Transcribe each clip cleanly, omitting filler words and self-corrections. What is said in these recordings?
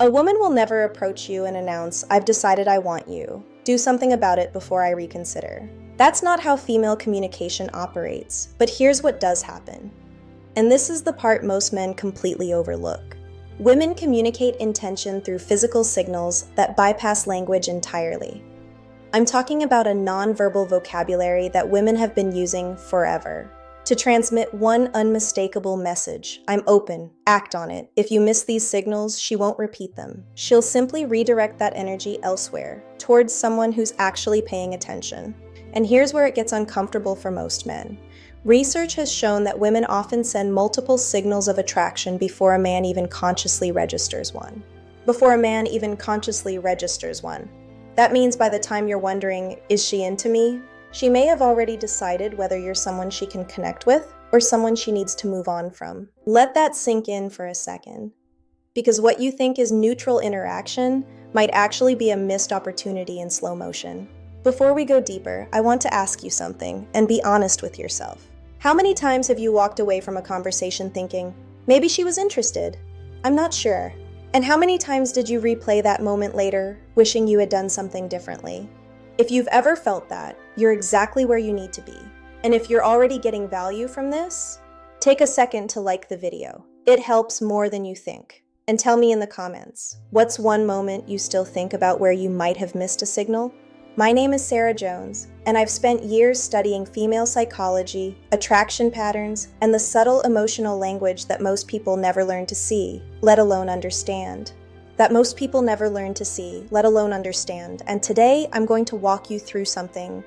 A woman will never approach you and announce, "I've decided I want you. Do something about it before I reconsider." That's not how female communication operates, but here's what does happen. And this is the part most men completely overlook. Women communicate intention through physical signals that bypass language entirely. I'm talking about a nonverbal vocabulary that women have been using forever to transmit one unmistakable message: "I'm open, act on it." If you miss these signals, she won't repeat them. She'll simply redirect that energy elsewhere, towards someone who's actually paying attention. And here's where it gets uncomfortable for most men. Research has shown that women often send multiple signals of attraction before a man even consciously registers one. That means by the time you're wondering, "Is she into me?" she may have already decided whether you're someone she can connect with or someone she needs to move on from. Let that sink in for a second, because what you think is neutral interaction might actually be a missed opportunity in slow motion. Before we go deeper, I want to ask you something, and be honest with yourself. How many times have you walked away from a conversation thinking, "Maybe she was interested? I'm not sure." And how many times did you replay that moment later, wishing you had done something differently? If you've ever felt that, you're exactly where you need to be. And if you're already getting value from this, take a second to like the video. It helps more than you think. And tell me in the comments, what's one moment you still think about where you might have missed a signal? My name is Sarah Jones, and I've spent years studying female psychology, attraction patterns, and the subtle emotional language that most people never learn to see, let alone understand. And today, I'm going to walk you through something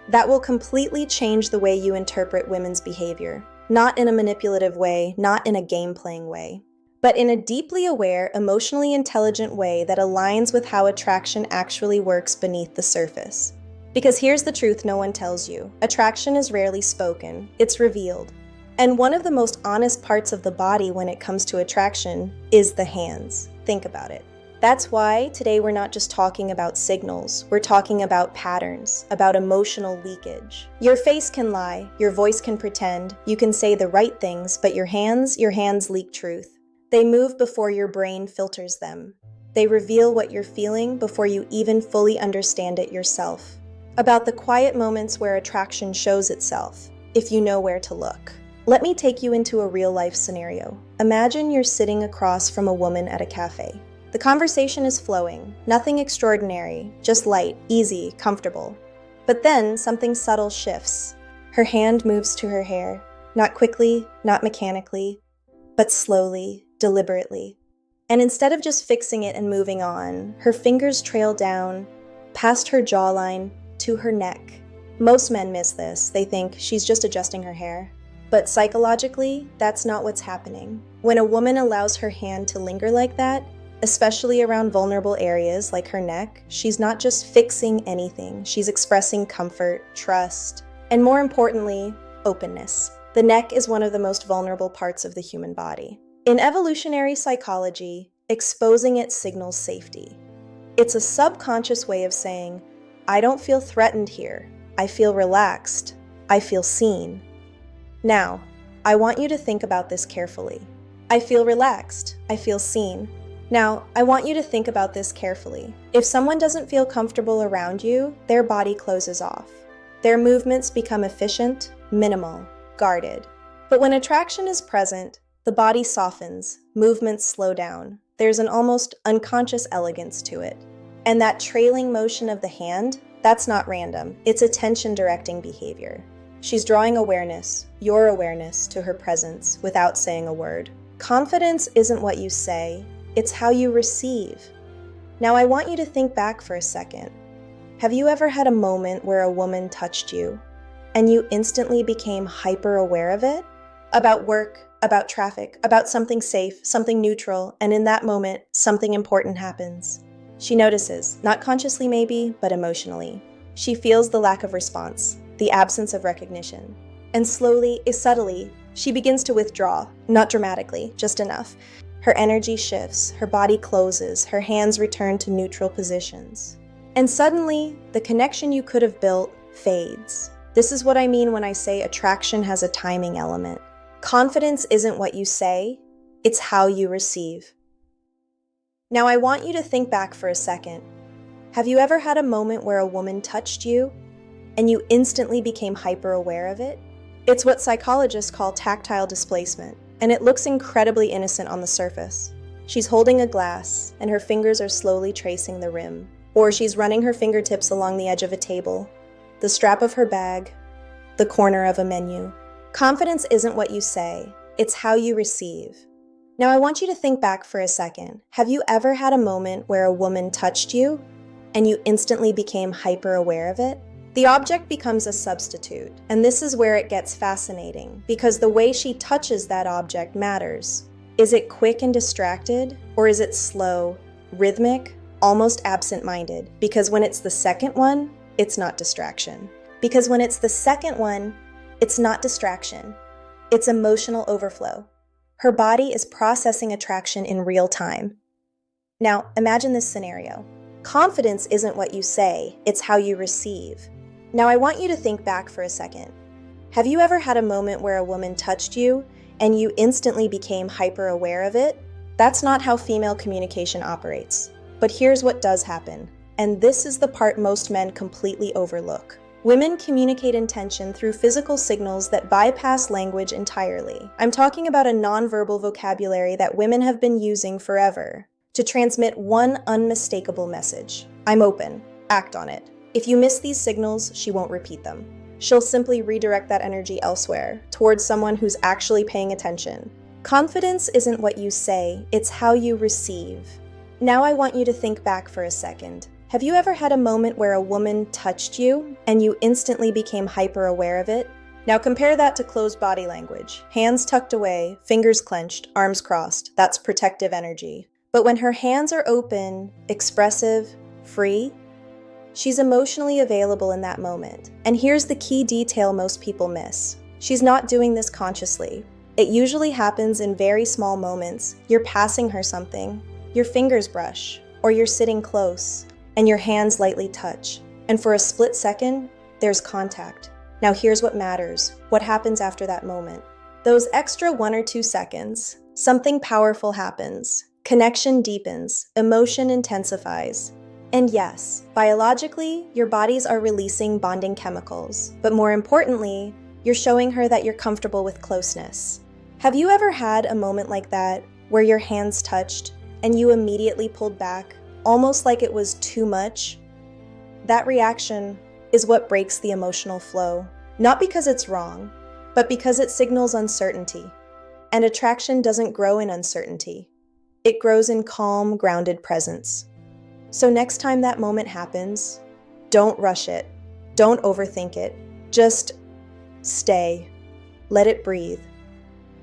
that will completely change the way you interpret women's behavior. Not in a manipulative way, not in a game-playing way, but in a deeply aware, emotionally intelligent way that aligns with how attraction actually works beneath the surface. Because here's the truth no one tells you. Attraction is rarely spoken, it's revealed. And one of the most honest parts of the body when it comes to attraction is the hands. Think about it. That's why today we're not just talking about signals, we're talking about patterns, about emotional leakage. Your face can lie, your voice can pretend, you can say the right things, but your hands leak truth. They move before your brain filters them. They reveal what you're feeling before you even fully understand it yourself. About the quiet moments where attraction shows itself, if you know where to look. Let me take you into a real-life scenario. Imagine you're sitting across from a woman at a cafe. The conversation is flowing, nothing extraordinary, just light, easy, comfortable. But then something subtle shifts. Her hand moves to her hair, not quickly, not mechanically, but slowly, deliberately. And instead of just fixing it and moving on, her fingers trail down, past her jawline, to her neck. Most men miss this. They think she's just adjusting her hair. But psychologically, that's not what's happening. When a woman allows her hand to linger like that, especially around vulnerable areas like her neck, she's not just fixing anything. She's expressing comfort, trust, and more importantly, openness. The neck is one of the most vulnerable parts of the human body. In evolutionary psychology, exposing it signals safety. It's a subconscious way of saying, "I don't feel threatened here. I feel relaxed. I feel seen." Now, I want you to think about this carefully. I feel relaxed. I feel seen. Now, I want you to think about this carefully. If someone doesn't feel comfortable around you, their body closes off. Their movements become efficient, minimal, guarded. But when attraction is present, the body softens, movements slow down. There's an almost unconscious elegance to it. And that trailing motion of the hand, that's not random. It's attention-directing behavior. She's drawing awareness, your awareness, to her presence without saying a word. Confidence isn't what you say, it's how you receive. Now I want you to think back for a second. Have you ever had a moment where a woman touched you and you instantly became hyper-aware of it? About work, about traffic, about something safe, something neutral, and in that moment, something important happens. She notices, not consciously maybe, but emotionally. She feels the lack of response, the absence of recognition. And slowly, subtly, she begins to withdraw, not dramatically, just enough. Her energy shifts, her body closes, her hands return to neutral positions. And suddenly, the connection you could have built fades. This is what I mean when I say attraction has a timing element. Confidence isn't what you say, it's how you receive. Now I want you to think back for a second. Have you ever had a moment where a woman touched you and you instantly became hyper aware of it? It's what psychologists call tactile displacement, and it looks incredibly innocent on the surface. She's holding a glass and her fingers are slowly tracing the rim, or she's running her fingertips along the edge of a table, the strap of her bag, the corner of a menu. Confidence isn't what you say, it's how you receive. Now I want you to think back for a second. Have you ever had a moment where a woman touched you and you instantly became hyper aware of it? The object becomes a substitute, and this is where it gets fascinating, because the way she touches that object matters. Is it quick and distracted, or is it slow, rhythmic, almost absent-minded? Because when it's the second one, it's not distraction. Because when it's the second one, it's not distraction. It's emotional overflow. Her body is processing attraction in real time. Now, imagine this scenario. Confidence isn't what you say, it's how you receive. Now I want you to think back for a second. Have you ever had a moment where a woman touched you and you instantly became hyper aware of it? That's not how female communication operates. But here's what does happen, and this is the part most men completely overlook. Women communicate intention through physical signals that bypass language entirely. I'm talking about a nonverbal vocabulary that women have been using forever to transmit one unmistakable message. I'm open. Act on it. If you miss these signals, she won't repeat them. She'll simply redirect that energy elsewhere, towards someone who's actually paying attention. Confidence isn't what you say, it's how you receive. Now I want you to think back for a second. Have you ever had a moment where a woman touched you and you instantly became hyper aware of it? Now compare that to closed body language. Hands tucked away, fingers clenched, arms crossed. That's protective energy. But when her hands are open, expressive, free, she's emotionally available in that moment. And here's the key detail most people miss. She's not doing this consciously. It usually happens in very small moments. You're passing her something, your fingers brush, or you're sitting close, and your hands lightly touch. And for a split second, there's contact. Now here's what matters. What happens after that moment? Those extra 1 or 2 seconds, something powerful happens. Connection deepens, emotion intensifies. And yes, biologically, your bodies are releasing bonding chemicals. But more importantly, you're showing her that you're comfortable with closeness. Have you ever had a moment like that, where your hands touched and you immediately pulled back, almost like it was too much? That reaction is what breaks the emotional flow. Not because it's wrong, but because it signals uncertainty. And attraction doesn't grow in uncertainty. It grows in calm, grounded presence. So next time that moment happens, don't rush it. Don't overthink it. Just stay. Let it breathe.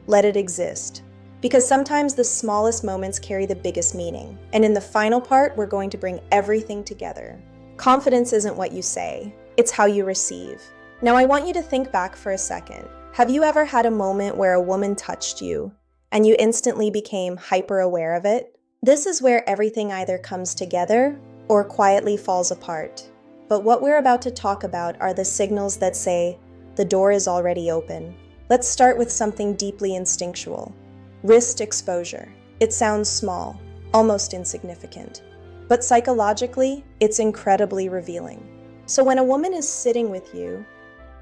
Let it exist. Because sometimes the smallest moments carry the biggest meaning. And in the final part, we're going to bring everything together. Confidence isn't what you say, it's how you receive. Now I want you to think back for a second. Have you ever had a moment where a woman touched you and you instantly became hyper aware of it? This is where everything either comes together or quietly falls apart. But what we're about to talk about are the signals that say, the door is already open. Let's start with something deeply instinctual. Wrist exposure. It sounds small, almost insignificant. But psychologically, it's incredibly revealing. So when a woman is sitting with you,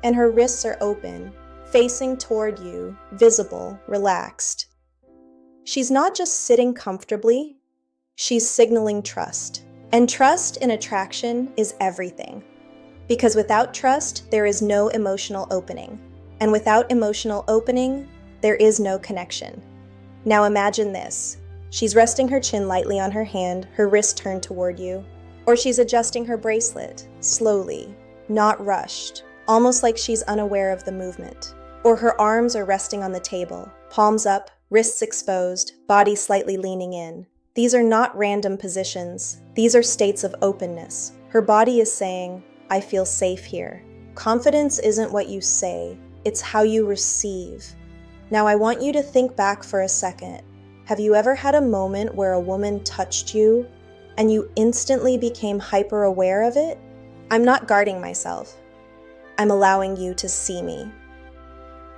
and her wrists are open, facing toward you, visible, relaxed, she's not just sitting comfortably, she's signaling trust. And trust in attraction is everything. Because without trust, there is no emotional opening. And without emotional opening, there is no connection. Now imagine this. She's resting her chin lightly on her hand, her wrist turned toward you. Or she's adjusting her bracelet, slowly, not rushed, almost like she's unaware of the movement. Or her arms are resting on the table, palms up, wrists exposed, body slightly leaning in. These are not random positions. These are states of openness. Her body is saying, I feel safe here. Confidence isn't what you say, it's how you receive. Now I want you to think back for a second. Have you ever had a moment where a woman touched you and you instantly became hyper aware of it? I'm not guarding myself. I'm allowing you to see me.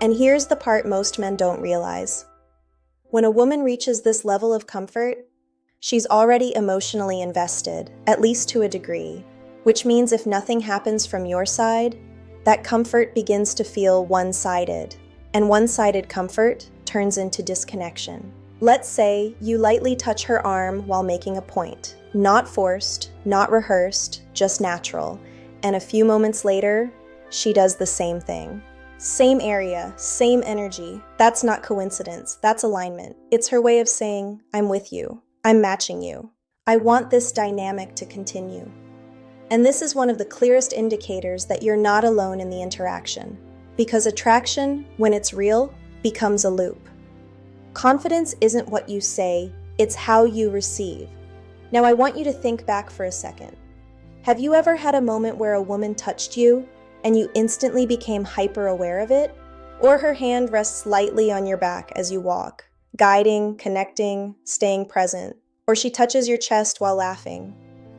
And here's the part most men don't realize. When a woman reaches this level of comfort, She's already emotionally invested, at least to a degree, which means if nothing happens from your side, that comfort begins to feel one-sided, and one-sided comfort turns into disconnection. Let's say you lightly touch her arm while making a point, not forced, not rehearsed, just natural, and a few moments later, she does the same thing. Same area, same energy. That's not coincidence, that's alignment. It's her way of saying, I'm with you, I'm matching you. I want this dynamic to continue. And this is one of the clearest indicators that you're not alone in the interaction, because attraction, when it's real, becomes a loop. Confidence isn't what you say, it's how you receive. Now I want you to think back for a second. Have you ever had a moment where a woman touched you and you instantly became hyper-aware of it? Or her hand rests lightly on your back as you walk, guiding, connecting, staying present. Or she touches your chest while laughing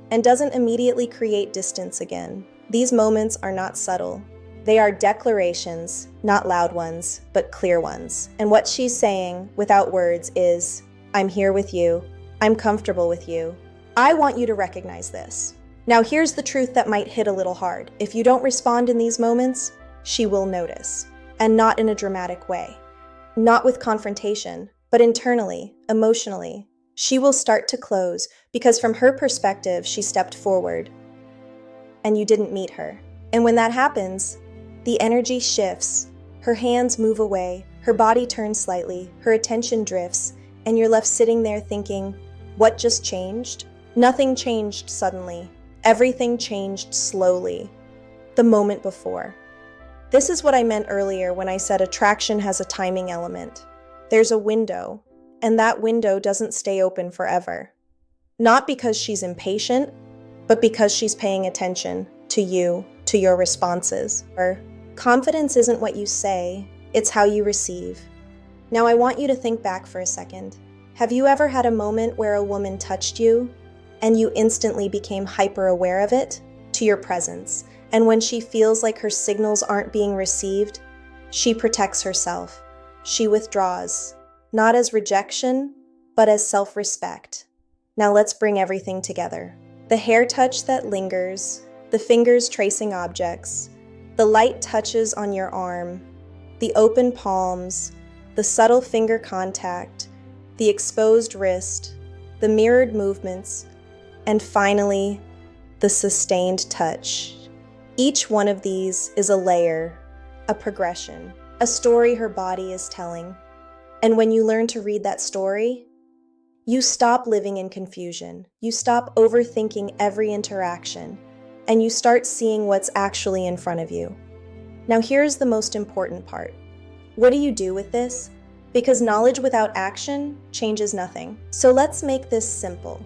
and doesn't immediately create distance again. These moments are not subtle. They are declarations, not loud ones, but clear ones. And what she's saying, without words, is, I'm here with you, I'm comfortable with you. I want you to recognize this. Now here's the truth that might hit a little hard. If you don't respond in these moments, she will notice, and not in a dramatic way. Not with confrontation, but internally, emotionally. She will start to close because from her perspective, she stepped forward and you didn't meet her. And when that happens, the energy shifts, her hands move away, her body turns slightly, her attention drifts, and you're left sitting there thinking, what just changed? Nothing changed suddenly. Everything changed slowly, the moment before. This is what I meant earlier when I said attraction has a timing element. There's a window, and that window doesn't stay open forever. Not because she's impatient, but because she's paying attention to you, to your responses. Or confidence isn't what you say, it's how you receive. Now I want you to think back for a second. Have you ever had a moment where a woman touched you and you instantly became hyper-aware of it, to your presence? And when she feels like her signals aren't being received, she protects herself. She withdraws, not as rejection, but as self-respect. Now let's bring everything together. The hair touch that lingers, the fingers tracing objects, the light touches on your arm, the open palms, the subtle finger contact, the exposed wrist, the mirrored movements, and finally, the sustained touch. Each one of these is a layer, a progression, a story her body is telling. And when you learn to read that story, you stop living in confusion. You stop overthinking every interaction, and you start seeing what's actually in front of you. Now here's the most important part. What do you do with this? Because knowledge without action changes nothing. So let's make this simple.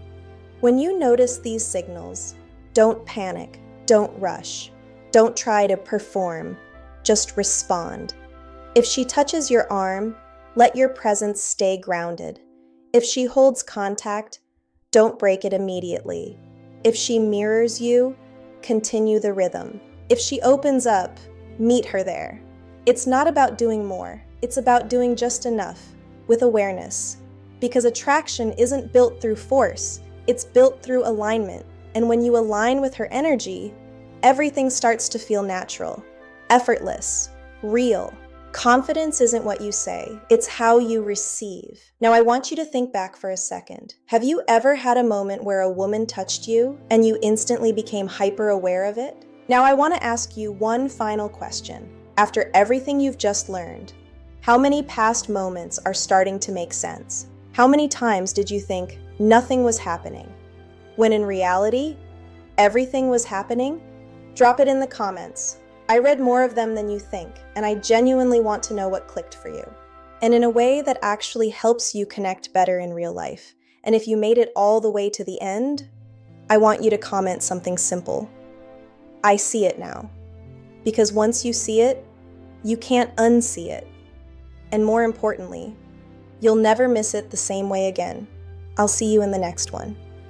When you notice these signals, don't panic, don't rush, don't try to perform, just respond. If she touches your arm, let your presence stay grounded. If she holds contact, don't break it immediately. If she mirrors you, continue the rhythm. If she opens up, meet her there. It's not about doing more. It's about doing just enough, with awareness. Because attraction isn't built through force, it's built through alignment. And when you align with her energy, everything starts to feel natural, effortless, real. Confidence isn't what you say, it's how you receive. Now I want you to think back for a second. Have you ever had a moment where a woman touched you and you instantly became hyper aware of it? Now I want to ask you one final question. After everything you've just learned, how many past moments are starting to make sense? How many times did you think nothing was happening, when in reality, everything was happening? Drop it in the comments. I read more of them than you think, and I genuinely want to know what clicked for you. And in a way that actually helps you connect better in real life. And if you made it all the way to the end, I want you to comment something simple. I see it now. Because once you see it, you can't unsee it. And more importantly, you'll never miss it the same way again. I'll see you in the next one.